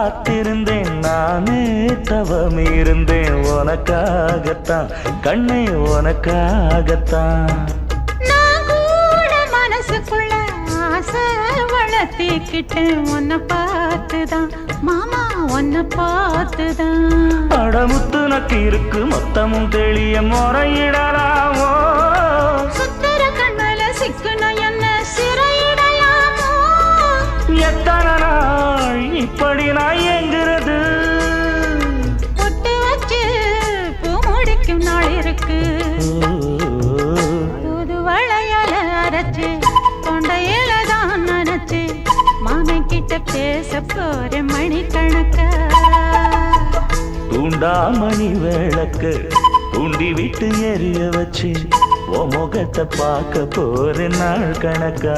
காத்திருந்தேன் நானே தவம் இருந்தேன் உனக்காகத்தான் கண்ணே உனக்காகத்தான் நான் கூட மனசுக்குள்ள ஆசை வளர்த்திக்கிட்டேன் உன்னை பார்த்துதான் மாமா உன்னை பார்த்துதான் அடமுத்து நக்கு இருக்கு மொத்தமும் தெளிய முறையிடலாமோ சுத்தர கண்மல சிக்குன என்ன சிறையிடலாமோ எத்தனை நாள் இப்படி நான் எங்கிறது பொட்டு வச்சு பூ முடிக்கும் நாள் இருக்கு புது வளையல அரைச்சு கொண்டையில தான் நினைச்சு மாமன் கிட்ட பேச போற மணிக்கணக்க தூண்டாமணி விளக்கு தூண்டி விட்டு எரிய வச்சு உன் முகத்தை பார்க்க போற நாள் கணக்கா